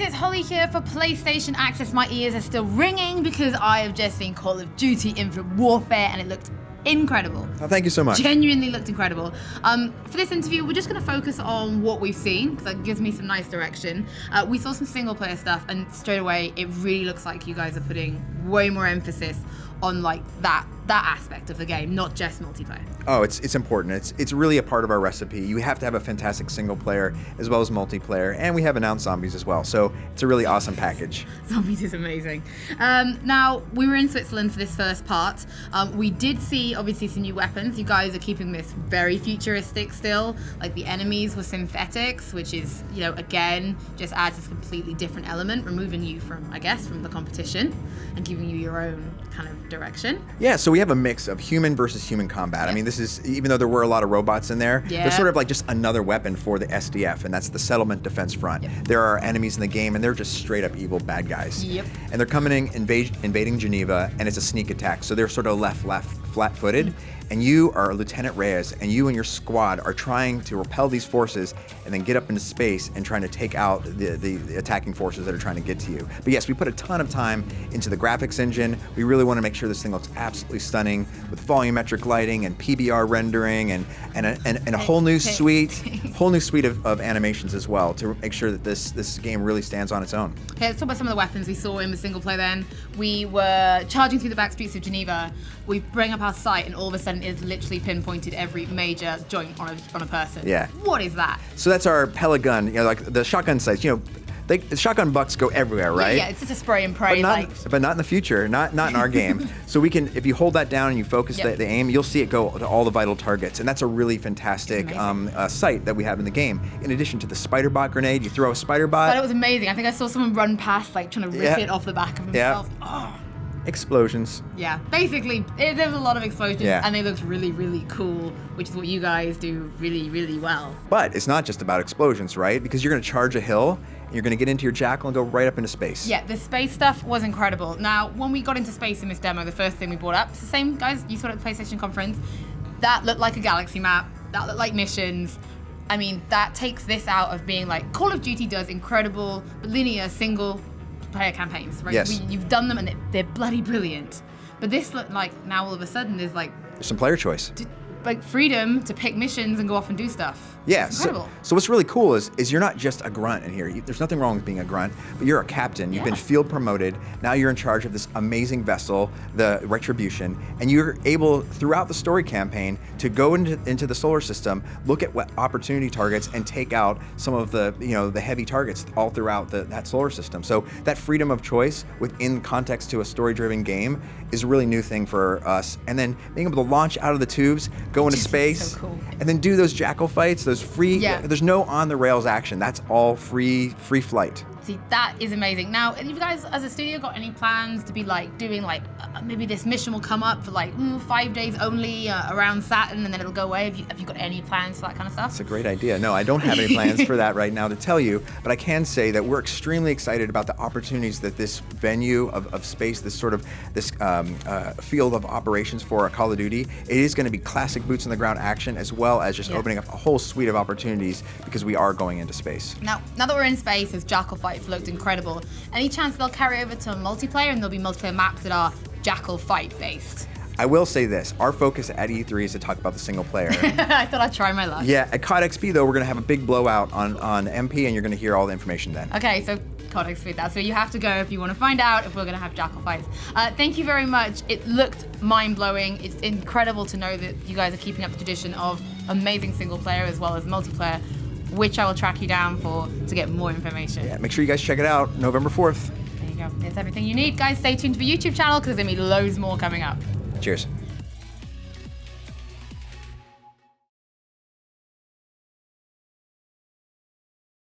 it's Hollie here for PlayStation Access. My ears are still ringing because I have just seen Call of Duty Infinite Warfare and it looked incredible. Oh, thank you so much. Genuinely looked incredible. For this interview, we're just going to focus on what we've seen because that gives me some nice direction. We saw some single player stuff and straight away it really looks like you guys are putting way more emphasis on like that aspect of the game, not just multiplayer. Oh, it's important. It's really a part of our recipe. You have to have a fantastic single player as well as multiplayer, and we have announced zombies as well. So it's a really awesome package. Zombies is amazing. Now, we were in Switzerland for this first part. We did see, obviously, some new weapons. You guys are keeping this very futuristic still. Like, the enemies were synthetics, which is, you know, again, just adds this completely different element, removing you from, I guess, from the competition and giving you your own kind of direction. Yeah, so we have a mix of human versus human combat. I mean, this is, even though there were a lot of robots in there, they're sort of like just another weapon for the SDF, and that's the Settlement Defense Front. There are enemies in the game, and they're just straight up evil bad guys. And they're coming in, invading Geneva, and it's a sneak attack, so they're sort of left, flat-footed. And you are Lieutenant Reyes, and you and your squad are trying to repel these forces and then get up into space and trying to take out the attacking forces that are trying to get to you. But yes, we put a ton of time into the graphics engine. We really want to make sure this thing looks absolutely stunning with volumetric lighting and PBR rendering and a whole new suite of animations as well to make sure that this game really stands on its own. Okay, let's talk about some of the weapons we saw in the single player then. We were charging through the back streets of Geneva. We bring up our sight and all of a sudden it's literally pinpointed every major joint on a person. Yeah. What is that? So that's our pellet gun, you know, like the shotgun sights, you know, the shotgun bucks go everywhere, right? Yeah, it's just a spray and pray. But not in the future, not in our game. So we can, if you hold that down and you focus the aim, you'll see it go to all the vital targets, and that's a really fantastic sight that we have in the game. In addition to the spider bot grenade, you throw a spider bot. That was amazing. I think I saw someone run past, like trying to rip it off the back of himself. Oh. Explosions. Yeah, basically, there's a lot of explosions, and they looked really, really cool, which is what you guys do really, really well. But it's not just about explosions, right? Because you're going to charge a hill, and you're going to get into your jackal and go right up into space. Yeah, the space stuff was incredible. Now, when we got into space in this demo, the first thing we brought up, it's the same guys you saw at the PlayStation conference, that looked like a galaxy map, that looked like missions. I mean, that takes this out of being like, Call of Duty does incredible, linear, single player campaigns, right? Yes. You've done them and they're bloody brilliant. But this looked like now all of a sudden there's some player choice. Like freedom to pick missions and go off and do stuff. Yeah, so what's really cool is you're not just a grunt in here. There's nothing wrong with being a grunt, but you're a captain. You've been field promoted. Now you're in charge of this amazing vessel, the Retribution, and you're able, throughout the story campaign, to go into the solar system, look at what opportunity targets, and take out some of the the heavy targets all throughout that solar system. So that freedom of choice within context to a story-driven game is a really new thing for us. And then being able to launch out of the tubes, go into space, so cool. And then do those jackal fights. Those free, there's no on-the-rails action. That's all free flight. See, that is amazing. Now, have you guys, as a studio, got any plans to be like doing like maybe this mission will come up for like 5 days only around Saturn, and then it'll go away? Have you got any plans for that kind of stuff? That's a great idea. No, I don't have any plans for that right now to tell you, but I can say that we're extremely excited about the opportunities that this venue of space, this field of operations for Call of Duty, it is going to be classic boots on the ground action, as well as just opening up a whole suite of opportunities because we are going into space. Now that we're in space, those jackal fights looked incredible. Any chance they'll carry over to multiplayer and there'll be multiplayer maps that are jackal fight based? I will say this, our focus at E3 is to talk about the single player. I thought I'd try my luck. Yeah, at COD XP though, we're going to have a big blowout on MP, and you're going to hear all the information then. Okay, so COD XP, that's where you have to go if you want to find out if we're going to have jackal fights. Thank you very much. It looked mind-blowing. It's incredible to know that you guys are keeping up the tradition of amazing single player as well as multiplayer, which I will track you down for to get more information. Yeah, make sure you guys check it out, November 4th. There you go. It's everything you need. Guys, stay tuned to the YouTube channel because there's going to be loads more coming up. Cheers.